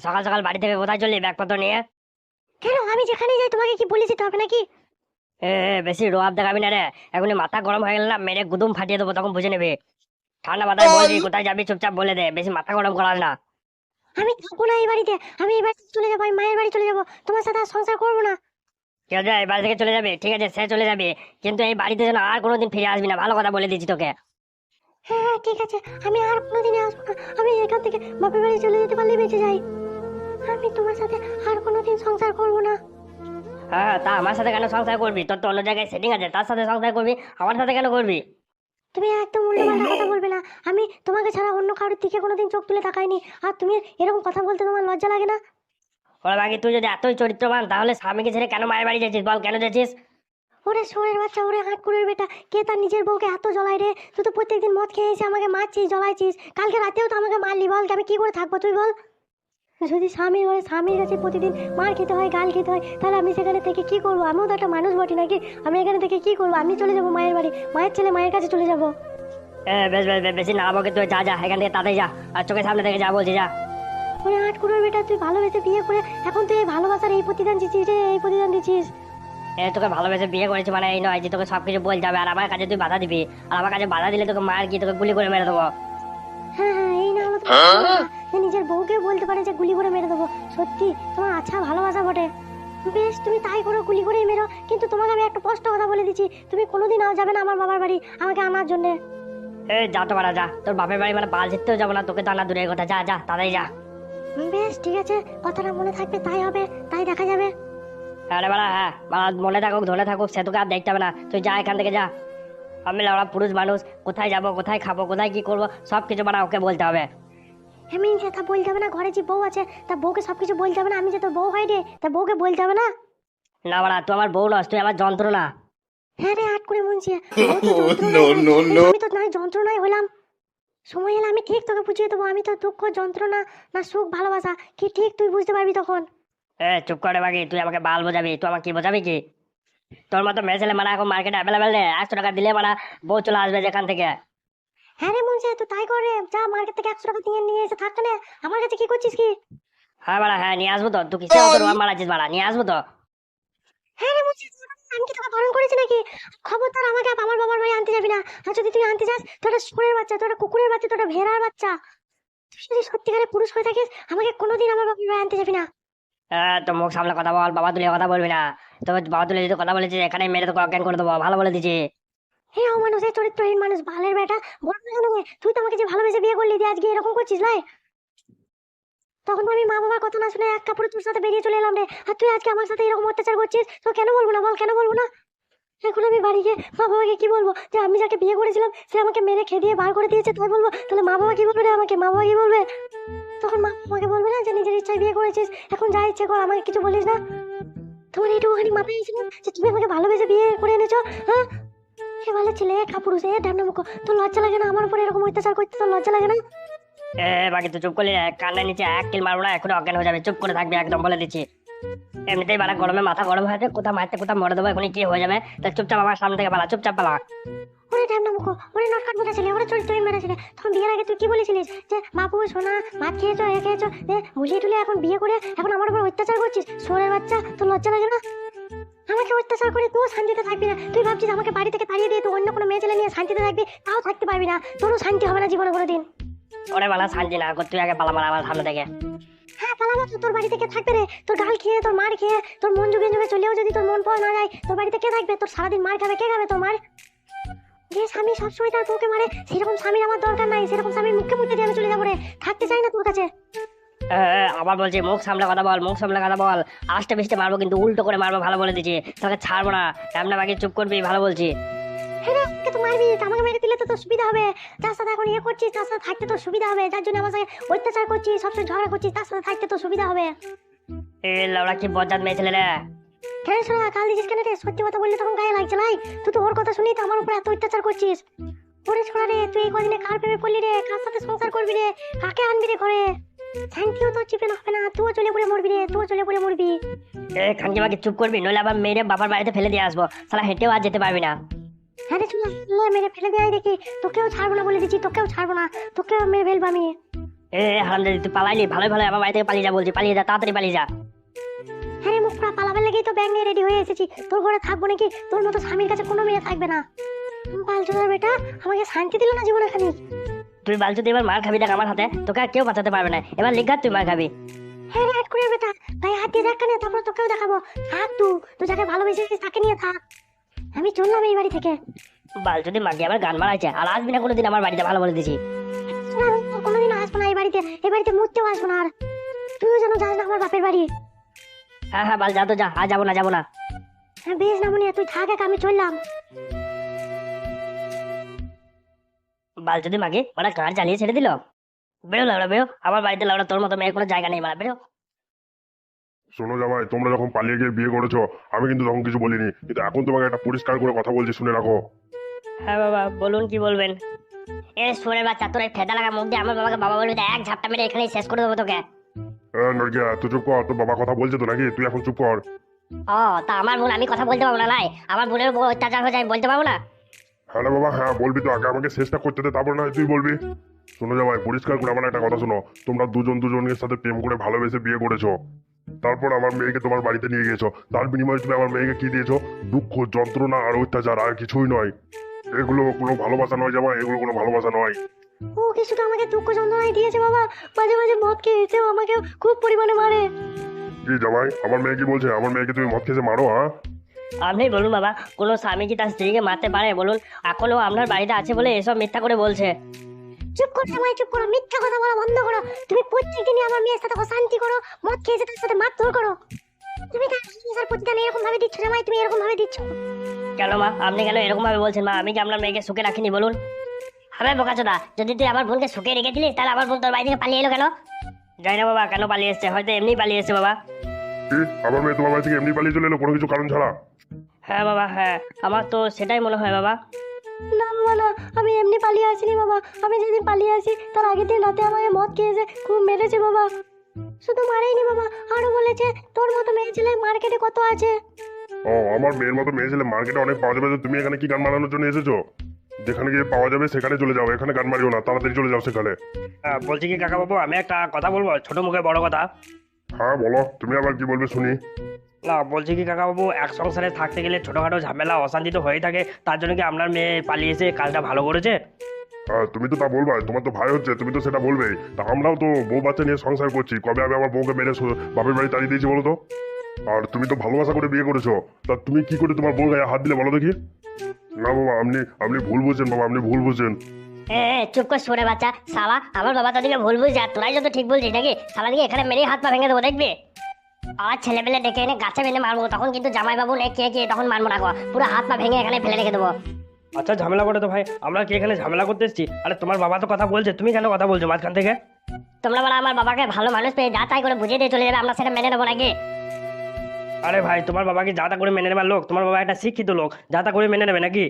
সকাল সকাল বাড়ি থেকে কোথায় চললি ব্যাগপত্র নিয়ে? কেন আমি যেখানে যাই তোমাকে কি বলে যেতে হবে নাকি? বেশি রোয়াব দেখাবি না রে। এখনই মাথা গরম হয়ে গেল না, মেরে গুদুম ফাটিয়ে দেবো, তখন বুঝে নেবে। ঠান্ডা মাথায় বলবি কোথায় যাবি, চুপচাপ বলে দে, বেশি মাথা গরম করাস না। আমি থাকবো না এই বাড়িতে, আমি এই বাড়িতে চলে যাবো, আমি মায়ের বাড়ি চলে যাবো, তোমার সাথে আর সংসার করবো না। কেউ যায় এই বাড়ি থেকে চলে যাবে, ঠিক আছে সে চলে যাবে, কিন্তু এই বাড়িতে যেন আর কোনোদিন ফিরে আসবি না, ভালো কথা বলে দিচ্ছি তোকে। হ্যাঁ হ্যাঁ ঠিক আছে, আমি আর কোনোদিনে আসবো না। আমি এখান থেকে বাপের বাড়ি চলে যেতে পারলে বেঁচে যাই। আমি তোমার সাথে আর কোনোদিন সংসার করবো না। হ্যাঁ, তা আমার সাথে কেন সংসার করবি? তোর তো অন্য জায়গায় সেটিং আছে, তার সাথে সংসার করবি, আমার সাথে কেন করবি? তুমি একদম উল্টোপাল্টা কথা বলবে না। আমি তোমাকে ছাড়া অন্য কারোর দিকে কোনোদিন চোখ তুলে তাকাইনি। আর তুমি এরকম কথা বলতে তোমার লজ্জা লাগে না? ওরা বাকি তুই যদি এতই চরিত্রবান, তাহলে স্বামীকে ছেড়ে কেন মায়ের বাড়ি যাচ্ছিস বল, কেন যাচ্ছিস? ওরে শোয়ের বাচ্চা, ওরে হাঁটকুড়ের বেটা, কে তার নিজের বউকে এত জ্বলাই রে? তুই তো প্রত্যেকদিন মদ খেয়ে এসে আমাকে মারছিস, জ্বলাইছিস। কালকে রাতেও তো আমাকে মারলি, বল আমি কি করে থাকবো তুই বল? যদি স্বামীর ঘরে স্বামীর কাছে প্রতিদিন মার খেতে হয়, গাল খেতে হয়, তাহলে আমি সেখানে থেকে কি করবো? আমিও তো একটা মানুষ বটি নাকি? আমি এখানে থেকে কি করবো? আমি চলে যাবো মায়ের বাড়ি, মায়ের ছেলে মায়ের কাছে চলে যাবো। বেশ বেশ বেশ, বেশি না বকে, তুই যা যা এখান থেকে, তাড়াতাড়ি যা, আর চোখের সামনে থেকে যা বলছি, যা। ওরে হাঁটকুড়ের বেটা, তুই ভালোবেসে বিয়ে করে এখন তুই এই ভালোবাসার এই প্রতিদান দিচ্ছিস রে, এই প্রতিদান দিচ্ছিস। তোকে ভালোবেসে বিয়ে করেছি মানে এই নয় যে তোকে সবকিছু বল যাবে, আর আমার কাছে তুই বাধা দিবি, আর আমার কাছে বাধা দিলে তোকে মার কি, তোকে গুলি করে মেরে দেবো। হ্যাঁ হ্যাঁ, এই না হলো তো ভালোবাসা, যে নিজের বউকে বলতে পারে যে গুলি করে মেরে দেবো। সত্যি তোমার আচ্ছা ভালোবাসা বটে। বেশ, তুমি তাই করো, গুলি করেই মেরো। কিন্তু তোমাকে আমি একটা স্পষ্ট কথা বলে দিচ্ছি, তুমি কোনোদিন যাবে না আমার বাবার বাড়ি আমাকে আনার জন্য। যা তো বাড়া যা, তোর বাপের বাড়ি মানে পাল ছিটতেও যাবো না, তোকে তো আনা দূরের কথা, যা যা তাড়াতাড়ি যা। বেশ ঠিক আছে, কথাটা মনে থাকবে, তাই হবে, তাই দেখা যাবে। আরে বাড়া, হ্যাঁ বাড়া, মনে থাকুক ধরে থাকুক, সে তোকে আর দেখতে হবে না, তুই যা এখান থেকে যা। আমি লাউড়া পুরুষ মানুষ, কোথায় যাবো, কোথায় খাবো, কোথায় কি করবো, সব কিছু বাড়া ওকে বলতে হবে। আমি যে তা বলতে হবে না, ঘরে যে বউ আছে তা বউকে সবকিছু বলতে হবে না? আমি যে তোর বউ হয় রে, তা বউকে বলতে হবে না? না বাড়া, তুই আমার বউ নস, তুই আমার যন্ত্রণা। হ্যাঁ রে, আট করে মুনছি। আমি তো নাই যন্ত্রণাই হলাম। সময় এলে আমি ঠিক তোকে বুঝিয়ে দেবো, আমি তো দুঃখ যন্ত্রণা না সুখ ভালোবাসা কি ঠিক তুই বুঝতে পারবি তখন। চুপ করে বাকি, তুই আমাকে বাল বোঝাবি? তুই আমাকে কি বোঝাবি কি? তোর মতো মেয়ে ছেলে মানে এখন মার্কেটে অ্যাভেলেবেল নেই, 100 টাকা দিলে মানে বউ চলে আসবে যেখান থেকে। হ্যাঁ রে মুনছে, তুই তাই করে যা, মার্কেট থেকে 100 টাকা দিয়ে নিয়ে এসে থাকতে না। আমার কাছে কি করছিস কি? হ্যাঁ বাড়া, হ্যাঁ নিয়ে আসবো তো, তুই কিসে অত রোয়াব মারাচ্ছিস বাড়া, নিয়ে আসবো তো। হ্যাঁ রে মুনছে, আমি কি তোকে বারণ করেছি নাকি? খবরদার আমাকে আমার বাবার বাড়ি আনতে যাবি না। আর যদি তুই আনতে যাস, তোর একটা শুকুরের বাচ্চা, তোর একটা কুকুরের বাচ্চা, তোর একটা ভেড়ার বাচ্চা। তুই যদি সত্যিকারের পুরুষ হয়ে থাকিস, আমাকে কোনোদিন আমার বাবার বাড়ি আনতে যাবি না। তো মুখ সামলে কথা বল, বাবা তুলে কথা বলবি না। তবে বাবা তুলে যদি কথা বলেছিস, এখানে মেরে তোকে অজ্ঞান করে দেবো, ভালো বলে দিচ্ছি। হে অমানুষ, এই চরিত্রহীন মানুষ, বালের বেটা, বল না কেন রে? তুই তো আমাকে যে ভালোবেসে বিয়ে করলি, দিয়ে আজকে এরকম করছিস লাই? তখন তো আমি মা বাবার কথা না শুনে এক কাপড়ে তোর সাথে বেরিয়ে চলে এলাম রে। আর তুই আজকে আমার সাথে এরকম অত্যাচার করছিস, তো কেন বলবো না বল, কেন বলবো না? এখন আমি বাড়ি গিয়ে মা বাবাকে কি বলবো যে আমি যাকে বিয়ে করেছিলাম সে আমাকে মেরে খেয়ে দিয়ে বার করে দিয়েছে, তাই বলবো? তাহলে মা বাবা কি বলবে রে আমাকে? মা বাবা কি বলবে? তখন মা বাবাকে বলবে না যে নিজের ইচ্ছায় বিয়ে করেছিস, এখন যা ইচ্ছে কর, আমাকে কিছু বলিস না? তোমার এইটুকুখানি মাথায় এসেছিল যে তুমি আমাকে ভালোবেসে বিয়ে করে এনেছো? হ্যাঁ, হে ভালো ছেলে, কাপুরুষ, এ ঢ্যামনা মুখো, তোর লজ্জা লাগে না আমার উপর এরকম অত্যাচার করতে? তোর লজ্জা লাগে না? বাকি তুই চুপ করলি, কান্নার নিচে এক কিল মারবো না, এখন অজ্ঞান হয়ে যাবে, চুপ করে থাকবি একদম, বলে দিচ্ছি। এমনিতেই বাড়া গরমে মাথা গরম হয়ে আছে, কোথাও মারতে কোথাও মরে দেবো, এখনই কি হয়ে যাবে, তা চুপচাপ আমার সামনে থেকে পালা, চুপচাপ পালা। ওরে ঢ্যামনা মুখো, ওরে নটকাট মেরা ছেলে, ওরে চরিত্রহীন মেরা ছেলে, তখন বিয়ের আগে তুই কি বলেছিলিস যে বাবু সোনা ভাত খেয়েছো, এ খেয়েছো, ভুলিয়ে টুলিয়ে এখন বিয়ে করে এখন আমার উপর অত্যাচার করছিস? সোরের বাচ্চা, তোর লজ্জা লাগে না? আমাকে অত্যাচার করে তুই শান্তিতে থাকবি না? তুই ভাবছিস আমাকে বাড়ি থেকে তাড়িয়ে দিয়ে তুই অন্য কোনো মেয়ে ছেলে নিয়ে শান্তিতে থাকবি? তাও থাকতে পারবি না, তোরও শান্তি হবে না জীবনে কোনোদিন। ওরে বালা, শান্তি না কর, তুই আগে পালা মারা আমার সামনে থেকে। হ্যাঁ পালাবো তো, তোর বাড়িতে কে থাকবে রে? তোর গাল খেয়ে, তোর মার খেয়ে, তোর মন যুগে যুগে চলেও যদি তোর মন পাওয়া না যায়, তোর বাড়িতে কে থাকবে? তোর সারাদিন মার খাবে, কে খাবে তোর মার? যে স্বামী সবসময় তার বউকে মারে, সেরকম স্বামীর আমার দরকার নাই। সেরকম স্বামীর মুখে মুখে দিয়ে আমি চলে যাবো রে, থাকতে চাই না তোর কাছে। আবার বলছি মুখ সামলে কথা বল, মুখ সামলে কথা বল, আস্তে পিস্তে মারবো কিন্তু উল্টো করে মারবো, ভালো বলে দিচ্ছি, তোকে ছাড়বো না। এমনি বাকি চুপ করবি, ভালো বলছি। হ্যাঁ রে, আমাকে তো মারবি, তা আমাকে মেরে দিলে তো তোর সুবিধা হবে। যার সাথে এখন ইয়ে করছিস তার সাথে থাকতে তোর সুবিধা হবে, যার জন্য আমার সাথে অত্যাচার করছিস, সবসময় ঝগড়া করছিস, তার সাথে থাকতে তোর সুবিধা হবে। লাউড়া কি বজ্জাত মেয়ে ছেলে রে। কেন শোনা কাল দিছিস কেন রে? সত্যি কথা বললে তখন গায়ে লাগছে লাই? তুই তো ওর কথা শুনি তো আমার উপর এত অত্যাচার করছিস। ওরে ছোড়া রে, তুই এই কদিনে কার প্রেমে পড়লি রে? কার সাথে সংসার করবি রে? কাকে আনবি রে ঘরে? শান্তিও তো চিপে হবে না, তুইও চলে পড়ে মরবি রে, তুইও চলে পড়ে মরবি। খানকি বাকি চুপ করবি, নইলে আবার মেরে বাবার বাড়িতে ফেলে দিয়ে আসবো, সালা হেঁটেও আর যেতে পারবি না। হ্যাঁ রে ছোড়া, মেরে ফেলে দেয় দেখি, তোকেও ছাড়বো না বলে দিচ্ছি, তোকেও ছাড়বো না, তোকেও মেরে ফেলবো আমি। হারামজাদি তুই পালাইলি, ভালোই ভালো আমার বাড়ি থেকে পালিয়ে যা বলছি, পালিয়ে যা, তাড়াতাড়ি পালিয়ে যা। হ্যাঁ রে মুখ পুরা পালাবার লেগেই তো ব্যাগ নিয়ে রেডি হয়ে এসেছি। তোর ঘরে থাকবো নাকি? তোর মতো স্বামীর কাছে কোনো মেয়ে থাকবে না। বালচোদার বেটা আমাকে শান্তি দিল না জীবনে খালি। তুই বালচুদি এবার মার খাবি দেখ আমার হাতে, তোকে আর কেউ বাঁচাতে পারবে না, এবার লিখার তুই মার খাবি। হ্যাঁ রে আটকুড়ের বেটা, ভাই হাত দিয়ে দেখা নিয়ে তারপর তোকেও দেখাবো। থাক তুই যাকে ভালোবেসেছিস তাকে নিয়ে থাক। আমি চললাম এই বাড়ি থেকে। বালচুদি মাকে আবার গান মারাইছে, আর আসবি না কোনোদিন আমার বাড়িতে, ভালো বলে দিছি। কোনোদিন আসবো না এই বাড়িতে মুততেও আসবো না। আর তুইও যেন যাস না আমার বাপের বাড়ি। হ্যাঁ হ্যাঁ বাল যা তো যা, আর যাবো না যাবো না। হ্যাঁ বেশ না মনে তুই থাক, আমি চললাম। বালচুদি মাকে ওরা গান চালিয়ে ছেড়ে দিল। বেরো লাউড়া বেরো, আমার বাড়িতে লাউড়া তোর মতো মেয়ের কোনো জায়গা নেই, মারা বেরো। শোনো জামাই, তোমরা যখন পালিয়ে গিয়ে বিয়ে করেছো আমি কিন্তু তখন কিছু বলিনি, কিন্তু এখন তোমাকে একটা পরিষ্কার করে কথা বলছি, শুনে রাখো। হ্যাঁ বাবা বলুন, কি বলবেন? শুনে বাচ্চা, তোর এই ফেদা লাগা মুখ দিয়ে আমার বাবাকে বাবা বলবি তো এক ঝাপটা মেরে এখানেই শেষ করে দেবো তোকে। নরকিয়া তুই চুপ কর, তোর বাবা কথা বলছে তো নাকি, তুই এখন চুপ কর। ও তা আমার বোন, আমি কথা বলতে পারবো না? লাই আমার বোনের উপর অত্যাচার হয়ে যায়, বলতে পারবো না? হ্যাঁ রে বাবা, হ্যাঁ বলবি তো, আগে আমাকে শেষটা করতে দে, তারপর না হয় তুই বলবি। শোনো জামাই, পরিষ্কার করে আমার একটা কথা শোনো, তোমরা দুজনের সাথে প্রেম করে ভালোবেসে বিয়ে করেছো, তারপর আমার মেয়েকে তোমার বাড়িতে নিয়ে গেছো, তার বিনিময়ে তুমি আমার মেয়েকে কি দিয়েছো? দুঃখ, যন্ত্রণা আর অত্যাচার, আর কিছুই নয়। এগুলো কোনো ভালোবাসা নয় জামাই, এগুলো কোনো ভালোবাসা নয়। ও কিছুটা আমাকে দুঃখ যন্ত্রণায় দিয়েছে বাবা, মাঝে মাঝে মদ খেয়েছেও আমাকে খুব পরিমাণে মারে। কি জামাই, আমার মেয়ে কি বলছে? আমার মেয়েকে তুমি মদ খেয়েছে মারো? হ্যাঁ আপনি বলুন বাবা, কোনো স্বামী কি তার স্ত্রীকে মারতে পারে বলুন? এখনো আপনার বাড়িতে আছে বলে এসব মিথ্যা করে বলছে। চুপ করো জামাই, চুপ করো, মিথ্যা কথা বলা বন্ধ করো। তুমি প্রত্যেকদিনই আমার মেয়ের সাথে অশান্তি করো, মদ খেয়েছে তার সাথে মারধর করো। তুমি তার সংসার প্রতিদান এরকম ভাবে দিচ্ছ জামাই, তুমি এরকম ভাবে দিচ্ছ। কেন মা, আপনি কেন এরকম ভাবে বলছেন? মা আমি কি আপনার মেয়েকে সুখে রাখিনি বলুন? হ্যাঁ বোকাচোদা, যদি তুই আমার বোনকে সুখে রেখেছিলিস তাহলে আমার বোন তোর বাড়ি থেকে পালিয়ে এলো কেন? যাই না বাবা, কেন পালিয়ে এসছে, হয়তো এমনি পালিয়ে এসছে বাবা। কি, আমার মেয়ে তোমার বাড়ি থেকে এমনি পালিয়ে চলে এলো কোনো কিছু কারণ ছাড়া? হ্যাঁ বাবা, হ্যাঁ আমার তো সেটাই মনে হয় বাবা। না বাবা না, আমি এমনি পালিয়ে আসিনি বাবা। আমি যেদিন পালিয়ে আসি তার আগের দিন রাতে আমাকে মদ খেয়েছে, খুব মেরেছে বাবা। শুধু মারেইনি বাবা, আরো বলেছে তোর মতো মেয়ে ছেলে মার্কেটে কত আছে। ও, আমার মেয়ের মতো মেয়ে ছেলে মার্কেটে অনেক পাওয়া যাবে, তো তুমি এখানে কি গান মারানোর জন্য এসেছো? যেখানে গিয়ে পাওয়া যাবে সেখানে চলে যাও, এখানে গান মারিও না, তাড়াতাড়ি চলে যাও সেখানে। বলছি কি কাকা বাবু, আমি একটা কথা বলবো, ছোট মুখে বড় কথা। হ্যাঁ বলো, তুমি আবার কি বলবে শুনি। না বলছি কি কাকা বাবু, এক সংসারে থাকতে গেলে ছোটখাটো ঝামেলা অশান্তি তো হয়ে থাকে, তার জন্য কি আপনার মেয়ে পালিয়ে এসে কাজটা ভালো করেছে? তুমি তো তা বলবা, তোমার তো ভাই হচ্ছে, তুমি তো সেটা বলবেই। তা আমরাও তো বউ বাচ্চা নিয়ে সংসার করছি, কবে আমি আমার বউকে মেরে বাপের বাড়ি তাড়িয়ে দিয়েছি বলো তো? আর তুমি তো ভালোবাসা করে বিয়ে করেছো, তা তুমি কি করে তোমার বউ গায়ে হাত দিলে বলো দেখি? না বাবা, আপনি ভুল বুঝছেন বাবা, আপনি ভুল বুঝছেন। চুপ কর শুনে বাচ্চা, শালা আমার বাবা তোদিকে ভুল বুঝছে আর তোরাই যত ঠিক বলছিস নাকি? শালা দিকে এখানে মেরে হাত পা ভেঙে দেবো দেখবি। আর ছেলেপেলে ডেকে এনে গাছে বেঁধে মারবো, তখন কিন্তু জামাই বাবু নে কে তখন মারবো না গো, পুরো হাত পা ভেঙে এখানে ফেলে রেখে দেবো। আচ্ছা ঝামেলা করে তো ভাই, আমরা কি এখানে ঝামেলা করতে এসেছি? আরে তোমার বাবা তো কথা বলছে, তুমি কেন কথা বলছো মাঝখান থেকে? তোমরা বলো আমার বাবাকে ভালো মানুষ পেয়ে যা তাই করে বুঝিয়ে দিয়ে চলে যাবে, আমরা সেটা মেনে নেবো নাকি? আরে ভাই, তোমার বাবাকে যা তা করে মেনে নেবার লোক? তোমার বাবা একটা শিক্ষিত লোক, যা তা করে মেনে নেবে নাকি?